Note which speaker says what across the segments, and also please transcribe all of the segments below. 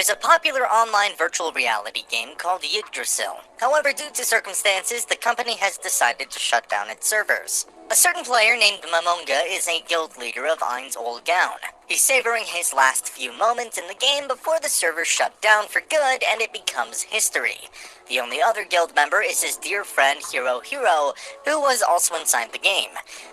Speaker 1: There's a popular online virtual reality game called Yggdrasil. However, due to circumstances, the company has decided to shut down its servers. A certain player named Mamonga is a guild leader of Ain's Old Gown. He's savoring his last few moments in the game before the server shut down for good and it becomes history. The only other guild member is his dear friend Hiro, who was also inside the game.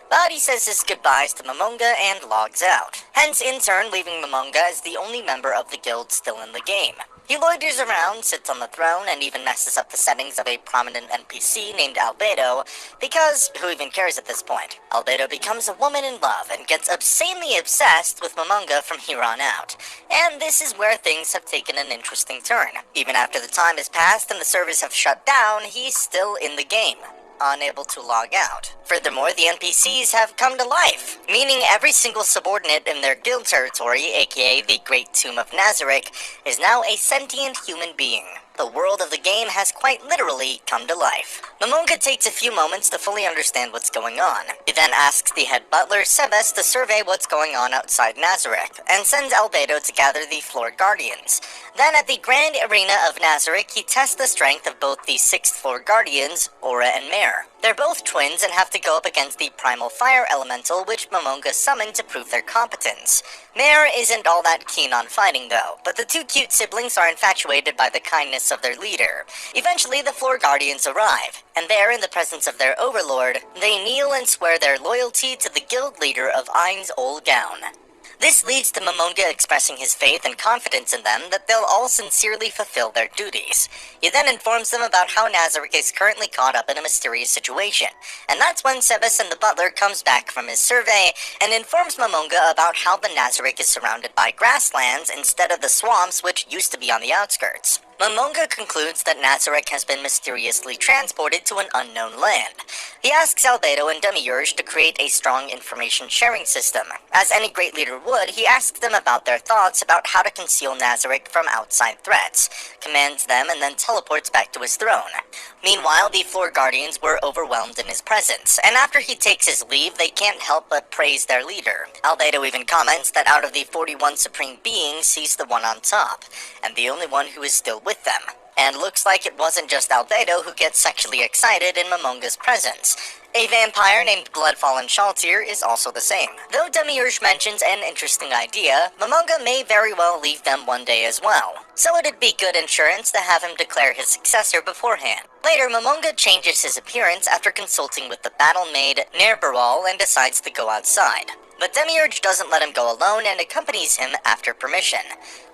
Speaker 1: But he says his goodbyes to Mamonga and logs out. Hence, in turn, leaving Mamonga as the only member of the guild still in the game. He loiters around, sits on the throne, and even messes up the settings of a prominent NPC named Albedo, because who even cares at this point? Albedo becomes a woman in love and gets obscenely obsessed with Mamonga from here on out. And this is where things have taken an interesting turn. Even after the time has passed and the servers have shut down, he's still in the game, unable to log out. Furthermore, the NPCs have come to life, meaning every single subordinate in their guild territory, aka the Great Tomb of Nazarick, is now a sentient human being. The world of the game has quite literally come to life. Mamonga takes a few moments to fully understand what's going on. He then asks the head butler, Sebes, to survey what's going on outside Nazarick, and sends Albedo to gather the floor guardians. Then at the Grand Arena of Nazarick, he tests the strength of both the 6th floor guardians, Aura and Mare. They're both twins and have to go up against the primal fire elemental which Mamonga summoned to prove their competence. Mare isn't all that keen on fighting though, but the two cute siblings are infatuated by the kindness of their leader. Eventually the floor guardians arrive, and there in the presence of their overlord, they kneel and swear their loyalty to the guild leader of Ain's Old Gown. This leads to Mamonga expressing his faith and confidence in them that they'll all sincerely fulfill their duties. He then informs them about how Nazarick is currently caught up in a mysterious situation, and that's when Sebes and the butler comes back from his survey and informs Mamonga about how the Nazarick is surrounded by grasslands instead of the swamps which used to be on the outskirts. Mamonga concludes that Nazarick has been mysteriously transported to an unknown land. He asks Albedo and Demiurge to create a strong information sharing system. As any great leader would, he asks them about their thoughts about how to conceal Nazarick from outside threats, commands them, and then teleports back to his throne. Meanwhile, the floor guardians were overwhelmed in his presence, and after he takes his leave, they can't help but praise their leader. Albedo even comments that out of the 41 supreme beings, he's the one on top, and the only one who is still with them. And looks like it wasn't just Albedo who gets sexually excited in Mamonga's presence. A vampire named Bloodfallen Shaltir is also the same. Though Demiurge mentions an interesting idea, Mamonga may very well leave them one day as well. So it'd be good insurance to have him declare his successor beforehand. Later, Mamonga changes his appearance after consulting with the battle maid Nerbaral and decides to go outside. But Demiurge doesn't let him go alone and accompanies him after permission.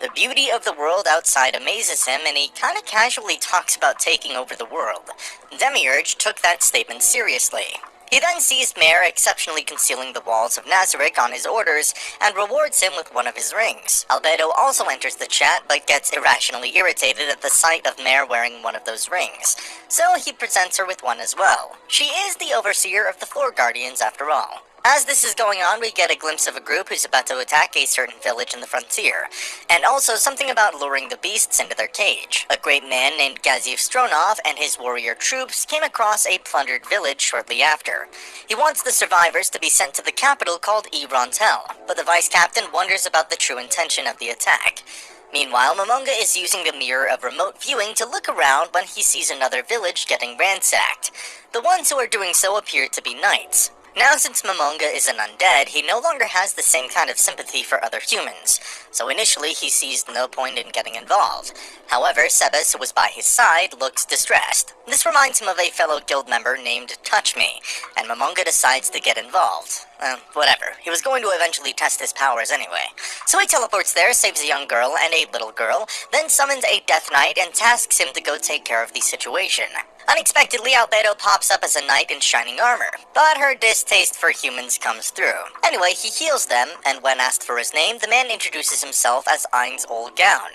Speaker 1: The beauty of the world outside amazes him, and he kinda casually talks about taking over the world. Demiurge took that statement seriously. He then sees Mare exceptionally concealing the walls of Nazarick on his orders, and rewards him with one of his rings. Albedo also enters the chat, but gets irrationally irritated at the sight of Mare wearing one of those rings, so he presents her with one as well. She is the overseer of the floor guardians after all. As this is going on, we get a glimpse of a group who's about to attack a certain village in the frontier, and also something about luring the beasts into their cage. A great man named Gaziev Stronov and his warrior troops came across a plundered village shortly after. He wants the survivors to be sent to the capital called Rontel, but the vice captain wonders about the true intention of the attack. Meanwhile, Mamonga is using the mirror of remote viewing to look around when he sees another village getting ransacked. The ones who are doing so appear to be knights. Now, since Mamonga is an undead, he no longer has the same kind of sympathy for other humans, so initially he sees no point in getting involved. However, Sebes, who was by his side, looks distressed. This reminds him of a fellow guild member named Touch Me, and Mamonga decides to get involved. Whatever. He was going to eventually test his powers anyway. So he teleports there, saves a young girl and a little girl, then summons a Death Knight and tasks him to go take care of the situation. Unexpectedly, Albedo pops up as a knight in shining armor, but her distaste for humans comes through. Anyway, he heals them, and when asked for his name, the man introduces himself as Ain's Old Gown,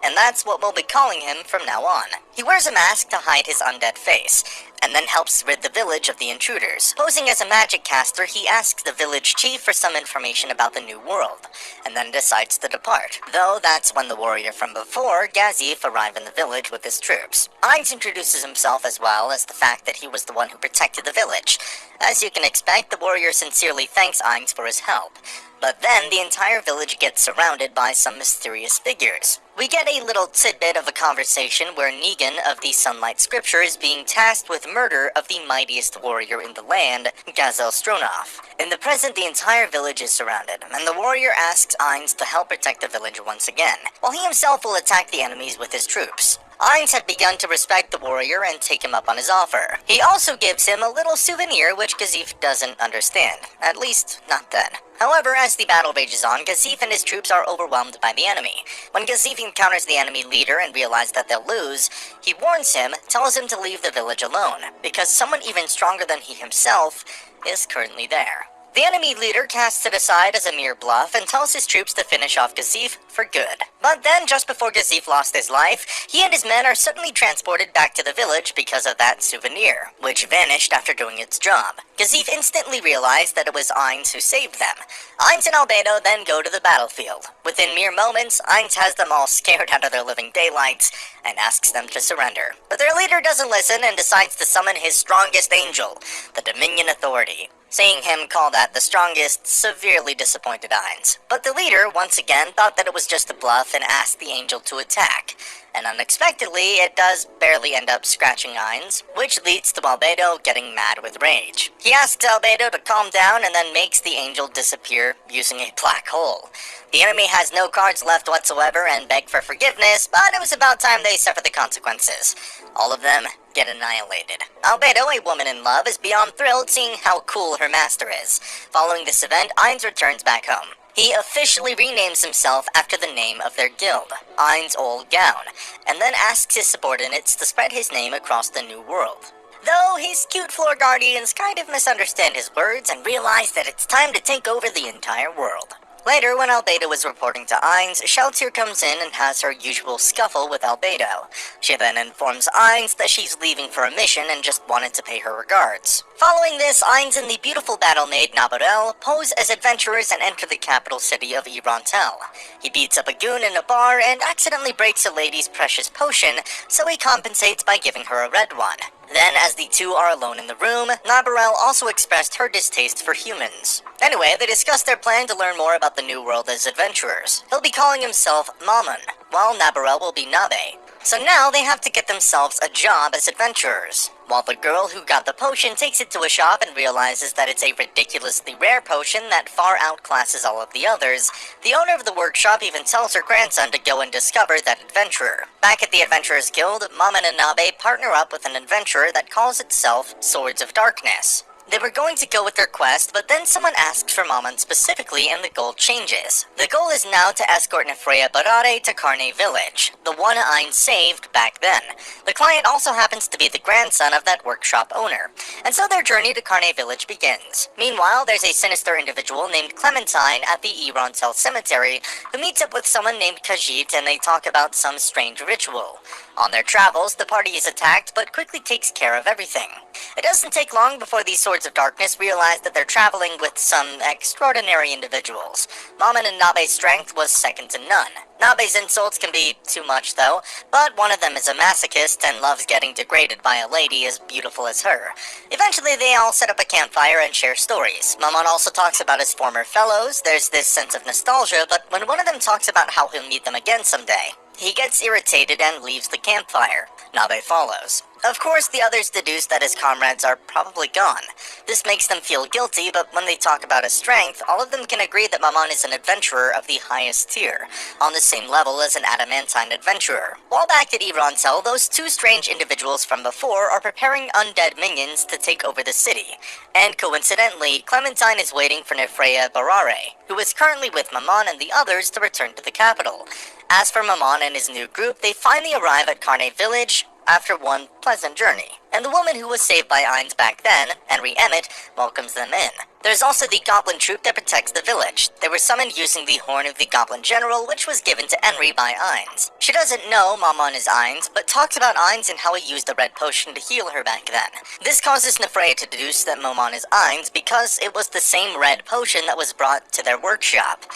Speaker 1: and that's what we'll be calling him from now on. He wears a mask to hide his undead face, and then helps rid the village of the intruders. Posing as a magic caster, he asks the village chief for some information about the new world, and then decides to depart. Though that's when the warrior from before, Gaziev, arrive in the village with his troops. Ainz introduces himself as well as the fact that he was the one who protected the village. As you can expect, the warrior sincerely thanks Ainz for his help. But then, the entire village gets surrounded by some mysterious figures. We get a little tidbit of a conversation where Negan of the Sunlight Scripture is being tasked with murder of the mightiest warrior in the land, Gazel Stronov. In the present, the entire village is surrounded, and the warrior asks Ainz to help protect the village once again, while he himself will attack the enemies with his troops. Ainz had begun to respect the warrior and take him up on his offer. He also gives him a little souvenir which Gazif doesn't understand, at least not then. However, as the battle rages on, Gazif and his troops are overwhelmed by the enemy. When Gazif encounters the enemy leader and realizes that they'll lose, he warns him, tells him to leave the village alone, because someone even stronger than he himself is currently there. The enemy leader casts it aside as a mere bluff and tells his troops to finish off Gazif for good. But then, just before Gazif lost his life, he and his men are suddenly transported back to the village because of that souvenir, which vanished after doing its job. Gazif instantly realized that it was Ainz who saved them. Ainz and Albedo then go to the battlefield. Within mere moments, Ainz has them all scared out of their living daylights and asks them to surrender. But their leader doesn't listen and decides to summon his strongest angel, the Dominion Authority. Seeing him call that the strongest severely disappointed Ainz. But the leader, once again, thought that it was just a bluff and asked the angel to attack. And unexpectedly, it does barely end up scratching Ainz, which leads to Albedo getting mad with rage. He asks Albedo to calm down and then makes the angel disappear using a black hole. The enemy has no cards left whatsoever and beg for forgiveness, but it was about time they suffer the consequences. All of them get annihilated. Albedo, a woman in love, is beyond thrilled seeing how cool her master is. Following this event, Ainz returns back home. He officially renames himself after the name of their guild, Ainz Ol Gaun, and then asks his subordinates to spread his name across the new world. Though his cute floor guardians kind of misunderstand his words and realize that it's time to take over the entire world. Later, when Albedo is reporting to Ainz, Sheltir comes in and has her usual scuffle with Albedo. She then informs Ainz that she's leaving for a mission and just wanted to pay her regards. Following this, Ainz and the beautiful battle maid Nabarel pose as adventurers and enter the capital city of Irantel. He beats up a goon in a bar and accidentally breaks a lady's precious potion, so he compensates by giving her a red one. Then, as the two are alone in the room, Nabarel also expressed her distaste for humans. Anyway, they discuss their plan to learn more about the new world as adventurers. He'll be calling himself Mammon, while Nabarel will be Nabe. So now they have to get themselves a job as adventurers. While the girl who got the potion takes it to a shop and realizes that it's a ridiculously rare potion that far outclasses all of the others, the owner of the workshop even tells her grandson to go and discover that adventurer. Back at the Adventurers Guild, Mammon and Nabe partner up with an adventurer that calls itself Swords of Darkness. They were going to go with their quest, but then someone asks for Mammon specifically and the goal changes. The goal is now to escort Nefreya Barare to Carne Village, the one Ainz saved back then. The client also happens to be the grandson of that workshop owner, and so their journey to Carne Village begins. Meanwhile, there's a sinister individual named Clementine at the Irantel Cemetery who meets up with someone named Khajiit and they talk about some strange ritual. On their travels, the party is attacked but quickly takes care of everything. It doesn't take long before these Swords of Darkness realize that they're traveling with some extraordinary individuals. Mammon and Nabe's strength was second to none. Nabe's insults can be too much though, but one of them is a masochist and loves getting degraded by a lady as beautiful as her. Eventually they all set up a campfire and share stories. Mammon also talks about his former fellows. There's this sense of nostalgia, but when one of them talks about how he'll meet them again someday, he gets irritated and leaves the campfire. Nabe follows. Of course, the others deduce that his comrades are probably gone. This makes them feel guilty, but when they talk about his strength, all of them can agree that Mammon is an adventurer of the highest tier, on the same level as an adamantine adventurer. While back at Irantel, those two strange individuals from before are preparing undead minions to take over the city. And coincidentally, Clementine is waiting for Nefreya Barare, who is currently with Mammon and the others to return to the capital. As for Mammon and his new group, they finally arrive at Carne Village after one pleasant journey, and the woman who was saved by Ainz back then, Henry Emmett, welcomes them in. There's also the goblin troop that protects the village. They were summoned using the Horn of the Goblin General, which was given to Henry by Ainz. She doesn't know Mammon is Ainz, but talks about Ainz and how he used the red potion to heal her back then. This causes Nefreya to deduce that Mammon is Ainz because it was the same red potion that was brought to their workshop.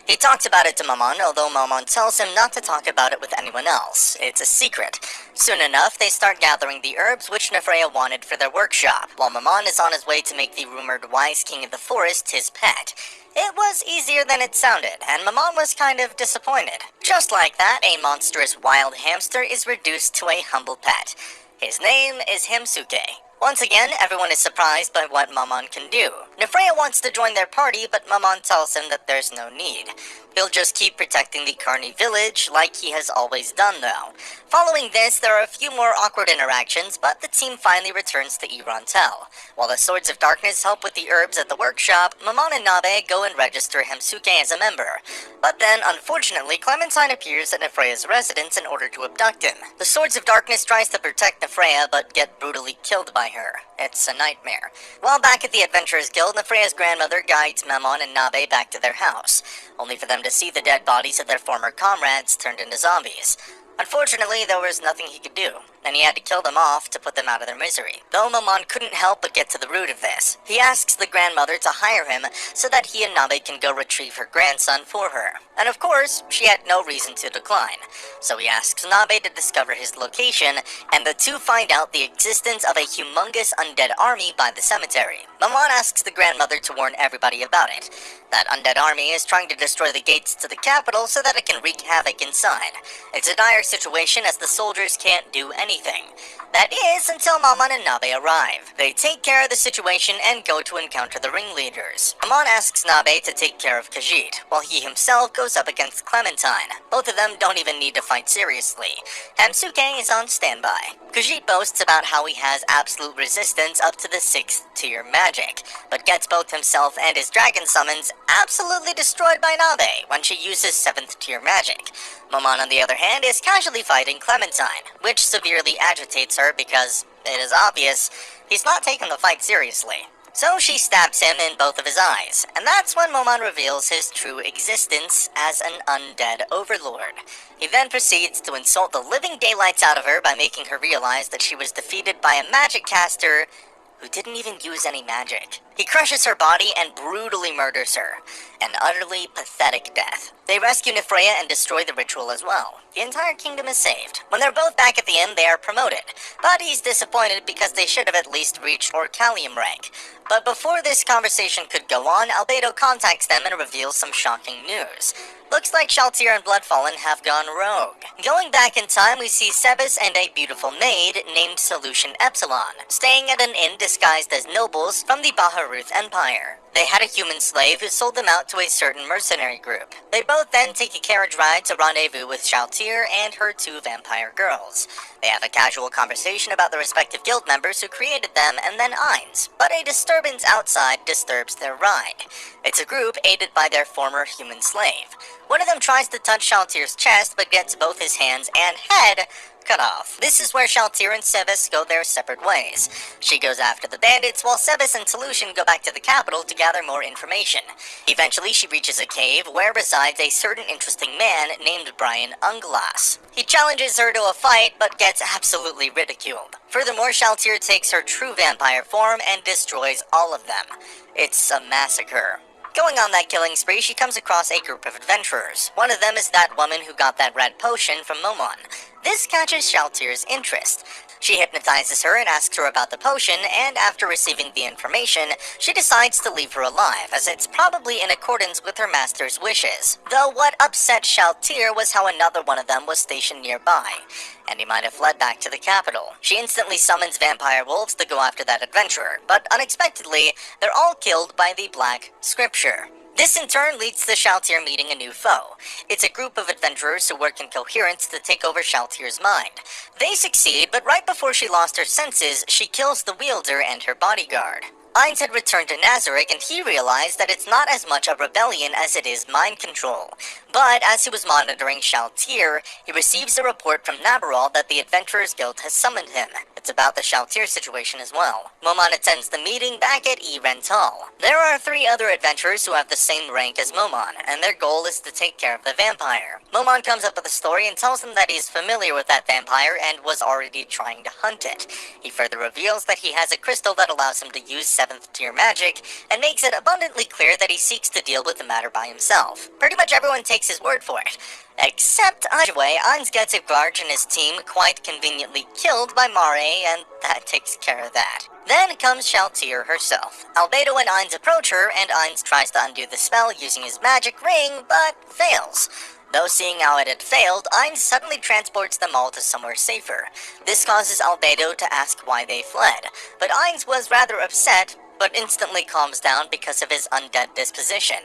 Speaker 1: He talks about it to Momon, although Momon tells him not to talk about it with anyone else. It's a secret. Soon enough, they start gathering the herbs which Nefreya wanted for their workshop, while Momon is on his way to make the rumored wise king of the forest his pet. It was easier than it sounded, and Momon was kind of disappointed. Just like that, a monstrous wild hamster is reduced to a humble pet. His name is Himsuke. Once again, everyone is surprised by what Momon can do. Nefreya wants to join their party, but Momon tells him that there's no need. He'll just keep protecting the Carney village like he has always done, though. Following this, there are a few more awkward interactions, but the team finally returns to Irantel. While the Swords of Darkness help with the herbs at the workshop, Momon and Nabe go and register Himsuke as a member. But then, unfortunately, Clementine appears at Nefreya's residence in order to abduct him. The Swords of Darkness tries to protect Nefreya, but get brutally killed by her. It's a nightmare. While back at the Adventurers Guild, Nefreya's grandmother guides Memon and Nabe back to their house, only for them to see the dead bodies of their former comrades turned into zombies. Unfortunately, there was nothing he could do, and he had to kill them off to put them out of their misery. Though Momon couldn't help but get to the root of this, he asks the grandmother to hire him so that he and Nabe can go retrieve her grandson for her. And of course, she had no reason to decline. So he asks Nabe to discover his location, and the two find out the existence of a humongous undead army by the cemetery. Momon asks the grandmother to warn everybody about it. That undead army is trying to destroy the gates to the capital so that it can wreak havoc inside. It's a dire situation as the soldiers can't do anything. That is, until Momon and Nabe arrive. They take care of the situation and go to encounter the ringleaders. Momon asks Nabe to take care of Khajiit, while he himself goes up against Clementine. Both of them don't even need to fight seriously. Himsuke is on standby. Khajiit boasts about how he has absolute resistance up to the 6th tier magic, but gets both himself and his dragon summons absolutely destroyed by Nabe when she uses 7th tier magic. Momon, on the other hand, is casually fighting Clementine, which severely agitates her because, it is obvious, he's not taking the fight seriously. So she stabs him in both of his eyes, and that's when Momon reveals his true existence as an undead overlord. He then proceeds to insult the living daylights out of her by making her realize that she was defeated by a magic caster who didn't even use any magic. He crushes her body and brutally murders her. An utterly pathetic death. They rescue Nefreya and destroy the ritual as well. The entire kingdom is saved. When they're both back at the inn, they are promoted. But he's disappointed because they should have at least reached Orcalium rank. But before this conversation could go on, Albedo contacts them and reveals some shocking news. Looks like Shaltir and Bloodfallen have gone rogue. Going back in time, we see Sebas and a beautiful maid named Solution Epsilon, staying at an inn disguised as nobles from the Baharuth Empire. They had a human slave who sold them out to a certain mercenary group. They both then take a carriage ride to rendezvous with Shaltir and her 2 vampire girls. They have a casual conversation about the respective guild members who created them and then Ainz, but a disturbance outside disturbs their ride. It's a group aided by their former human slave. One of them tries to touch Shaltir's chest but gets both his hands and head cut off. This is where Shaltir and Sebas go their separate ways. She goes after the bandits while Sebas and Solution go back to the capital to gather more information. Eventually she reaches a cave where resides a certain interesting man named Brian Unglas. He challenges her to a fight but gets absolutely ridiculed. Furthermore, Shaltir takes her true vampire form and destroys all of them. It's a massacre. Going on that killing spree, she comes across a group of adventurers. One of them is that woman who got that red potion from Momon. This catches Shaltir's interest. She hypnotizes her and asks her about the potion, and after receiving the information, she decides to leave her alive, as it's probably in accordance with her master's wishes. Though what upset Shaltir was how another one of them was stationed nearby, and he might have fled back to the capital. She instantly summons vampire wolves to go after that adventurer, but unexpectedly, they're all killed by the Black Scripture. This in turn leads to Shaltir meeting a new foe. It's a group of adventurers who work in coherence to take over Shaltir's mind. They succeed, but right before she lost her senses, she kills the wielder and her bodyguard. Ainz had returned to Nazarick, and he realized that it's not as much a rebellion as it is mind control. But as he was monitoring Shaltir, he receives a report from Nabarol that the Adventurers Guild has summoned him. It's about the Shaltir situation as well. Momon attends the meeting back at Rental. There are 3 other adventurers who have the same rank as Momon, and their goal is to take care of the vampire. Momon comes up with a story and tells them that he's familiar with that vampire and was already trying to hunt it. He further reveals that he has a crystal that allows him to use 7th tier magic, and makes it abundantly clear that he seeks to deal with the matter by himself. Pretty much everyone takes his word for it. Except Ainz gets Garge and his team quite conveniently killed by Mare, and that takes care of that. Then comes Shaltir herself. Albedo and Ainz approach her, and Ainz tries to undo the spell using his magic ring, but fails. Though seeing how it had failed, Ainz suddenly transports them all to somewhere safer. This causes Albedo to ask why they fled, but Ainz was rather upset, but instantly calms down because of his undead disposition.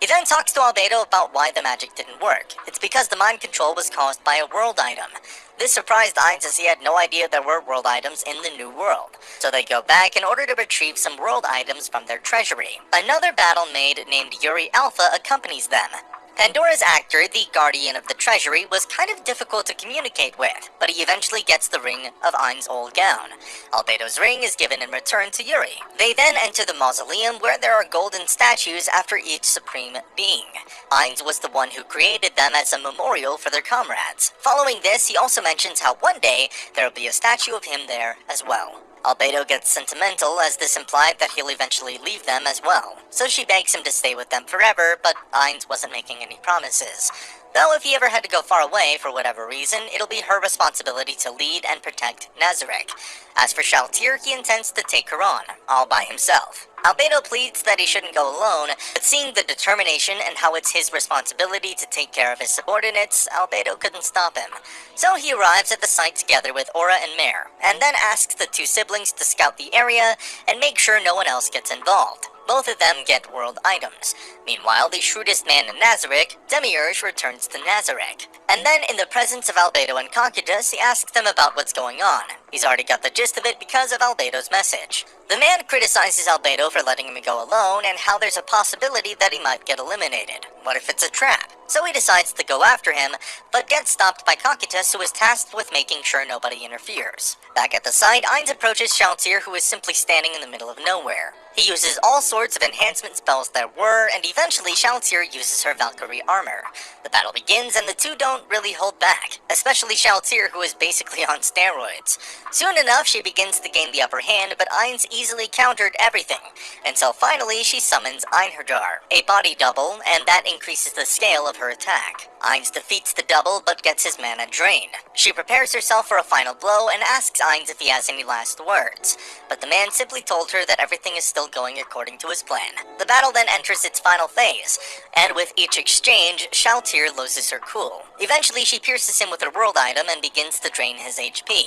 Speaker 1: He then talks to Albedo about why the magic didn't work. It's because the mind control was caused by a world item. This surprised Ainz as he had no idea there were world items in the new world. So they go back in order to retrieve some world items from their treasury. Another battle maid named Yuri Alpha accompanies them. Pandora's actor, the guardian of the treasury, was kind of difficult to communicate with, but he eventually gets the ring of Ain's old gown. Albedo's ring is given in return to Yuri. They then enter the mausoleum where there are golden statues after each supreme being. Ainz was the one who created them as a memorial for their comrades. Following this, he also mentions how one day there will be a statue of him there as well. Albedo gets sentimental, as this implied that he'll eventually leave them as well. So she begs him to stay with them forever, but Ainz wasn't making any promises. Though if he ever had to go far away for whatever reason, it'll be her responsibility to lead and protect Nazarek. As for Shaltir, he intends to take her on, all by himself. Albedo pleads that he shouldn't go alone, but seeing the determination and how it's his responsibility to take care of his subordinates, Albedo couldn't stop him. So he arrives at the site together with Aura and Mare, and then asks the two siblings to scout the area and make sure no one else gets involved. Both of them get world items. Meanwhile, the shrewdest man in Nazarek, Demiurge, returns to Nazarek. And then, in the presence of Albedo and Cocytus, he asks them about what's going on. He's already got the gist of it because of Albedo's message. The man criticizes Albedo for letting him go alone, and how there's a possibility that he might get eliminated. What if it's a trap? So he decides to go after him, but gets stopped by Cocytus, who is tasked with making sure nobody interferes. Back at the site, Ainz approaches Shaltir, who is simply standing in the middle of nowhere. He uses all sorts of enhancement spells there were, and eventually Shaltir uses her Valkyrie armor. The battle begins, and the two don't really hold back, especially Shaltir, who is basically on steroids. Soon enough, she begins to gain the upper hand, but Ainz easily countered everything, until finally she summons Einherdar, a body double, and that increases the scale of her attack. Ainz defeats the double, but gets his mana drained. She prepares herself for a final blow and asks Ainz if he has any last words, but the man simply told her that everything is still going according to his plan. The battle then enters its final phase, and with each exchange, Shaltir loses her cool. Eventually, she pierces him with her world item and begins to drain his HP.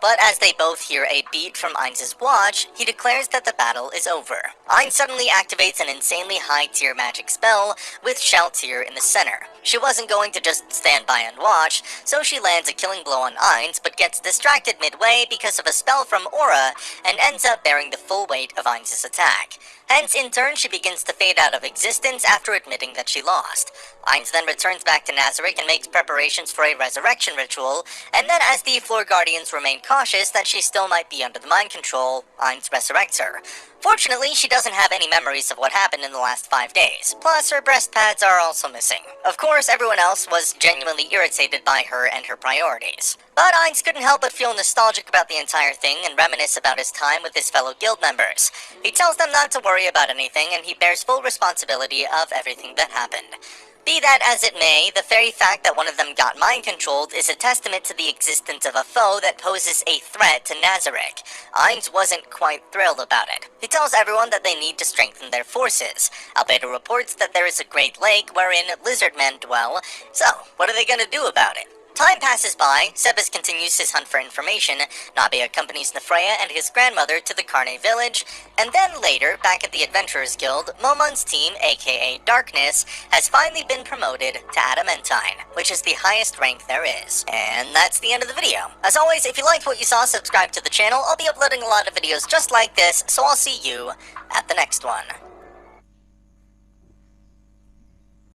Speaker 1: But as they both hear a beat from Ainz's watch, he declares that the battle is over. Ainz suddenly activates an insanely high-tier magic spell with Shaltir in the center. She wasn't going to just stand by and watch, so she lands a killing blow on Ainz, but gets distracted midway because of a spell from Aura, and ends up bearing the full weight of Ainz's attack. Hence, in turn, she begins to fade out of existence after admitting that she lost. Ainz then returns back to Nazarek and makes preparations for a resurrection ritual, and then as the Floor Guardians remain cautious that she still might be under the mind control, Ainz resurrects her. Fortunately, she doesn't have any memories of what happened in the last 5 days, plus her breast pads are also missing. Of course, everyone else was genuinely irritated by her and her priorities. But Ainz couldn't help but feel nostalgic about the entire thing and reminisce about his time with his fellow guild members. He tells them not to worry about anything, and he bears full responsibility of everything that happened. Be that as it may, the very fact that one of them got mind-controlled is a testament to the existence of a foe that poses a threat to Nazarek. Ainz wasn't quite thrilled about it. He tells everyone that they need to strengthen their forces. Albedo reports that there is a great lake wherein lizard men dwell, so what are they gonna do about it? Time passes by, Sebas continues his hunt for information, Nabe accompanies Nefreya and his grandmother to the Carne village, and then later, back at the Adventurers Guild, Momon's team, aka Darkness, has finally been promoted to Adamantine, which is the highest rank there is. And that's the end of the video. As always, if you liked what you saw, subscribe to the channel. I'll be uploading a lot of videos just like this, so I'll see you at the next one.